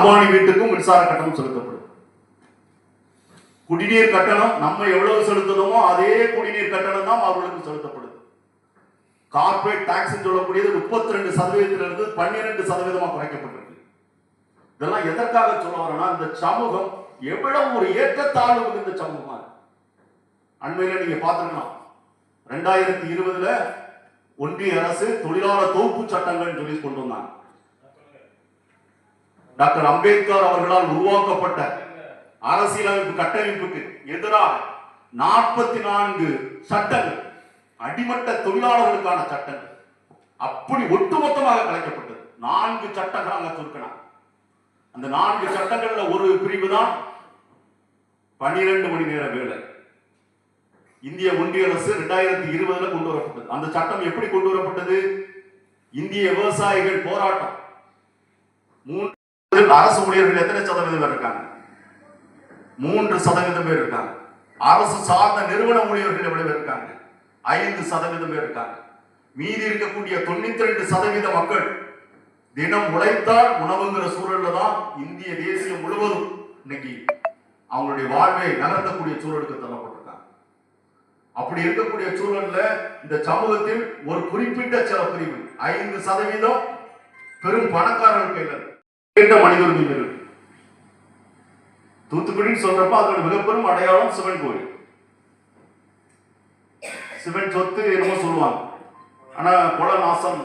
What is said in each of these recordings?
அம்பானி வீட்டுக்கும் மின்சார கட்டணம் செலுத்தப்படும். குடிநீர் கட்டணம் நம்ம எவ்வளவு செலுத்துறோமோ அதே குடிநீர் கட்டணம் தான் அவர்களுக்கு செலுத்தப்படுது. கார்பரேட் டாக்ஸ் சொல்லக்கூடியது 32% 12% குறைக்கப்பட்டிருக்கு. இதெல்லாம் எதற்காக சொல்ல வரேன்னா, இந்த சமூகம் எவ்வளவு ஒரு ஏற்றத்தாழ்வு மிகுந்த சமூகமா இருக்கு. அண்மையில நீங்க பார்த்துக்கலாம், 2020 ஒன்றிய அரசு தொழிலாளர் தொகுப்பு சட்டங்கள் சொல்லி கொண்டு வந்தாங்க. டாக்டர் அம்பேத்கர் அவர்களால் உருவாக்கப்பட்ட அரசியலமைப்பு கட்டமைப்புக்கு எதிராக 44 சட்டங்கள், அடிமட்ட தொழிலாளர்களுக்கான சட்டங்கள் அப்படி ஒட்டுமொத்தமாக கலைக்கப்பட்டது. 4 சட்டங்கள் அங்க சுருக்கினார். அந்த 4 சட்டங்கள்ல ஒரு பிரிவு தான் 12 மணி நேர வேலை. இந்திய ஒன்றிய அரசு 2020 கொண்டு வரப்பட்டது. அந்த சட்டம் எப்படி கொண்டு வரப்பட்டது? இந்திய விவசாயிகள் போராட்டம். 3 அரசு ஊழியர்கள் எத்தனை சதவீதம் பேர் இருக்காங்க? 3% பேர் இருக்காங்க. அரசு சார்ந்த நிறுவன ஊழியர்கள் எவ்வளவு பேர் இருக்காங்க? 5% பேர் இருக்காங்க. மீதி இருக்கக்கூடிய 92% மக்கள் தினம் உழைத்தால் உணவுங்கிற சூழல்ல தான் இந்திய தேசியம் முழுவதும் இன்னைக்கு அவங்களுடைய வாழ்வை நகர்த்தக்கூடிய சூழலுக்கு தள்ளப்பட்டிருக்காங்க. அப்படி இருக்கக்கூடிய சூழல்ல இந்த சமூகத்தில் ஒரு குறிப்பிட்ட சில பிரிவு 5% பெரும் பணக்காரர்கள் கையில் மனித உரிமை இருக்கு. தூத்துக்குடின்னு சொல்றப்ப அதோட மிகப்பெரும் அடையாளம் சிவன் கோயில். சிவன் சொத்து என்னமோ சொல்லுவாங்க, ஆனா குல நாசம்.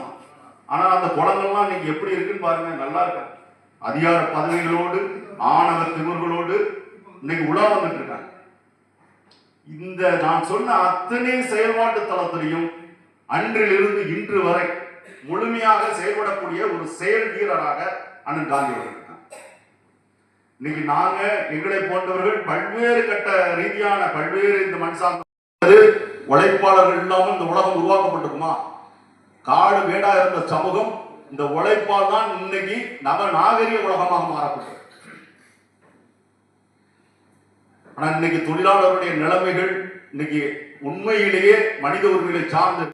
ஆனா அந்த குளங்கள்லாம் இன்னைக்கு எப்படி இருக்குன்னு பாருங்க, நல்லா இருக்கு. அதிகார பதவிகளோடு ஆணவ திமிர்களோடு இன்னைக்கு உலா வந்துட்டு இருக்காங்க. இந்த நான் சொன்ன அத்தனை செயல்பாட்டு தளத்திலையும் அன்றிலிருந்து இன்று வரை முழுமையாக செயல்படக்கூடிய ஒரு செயல் வீரராக அண்ணன் காந்தி அவர்கள். இன்னைக்கு நாங்க எங்களை போன்றவர்கள் பல்வேறு கட்ட ரீதியான பல்வேறு இந்த மண் சார்ந்த உழைப்பாளர்கள் இல்லாமல் இந்த உலகம் உருவாக்கப்பட்டிருக்குமா? காடு மேடா இருந்த சமூகம் இந்த உழைப்பால் தான் இன்னைக்கு நாகரிக உலகமாக மாறப்பட்டது. ஆனா இன்னைக்கு தொழிலாளருடைய நிலைமைகள் இன்னைக்கு உண்மையிலேயே மனித உரிமைகளை சார்ந்து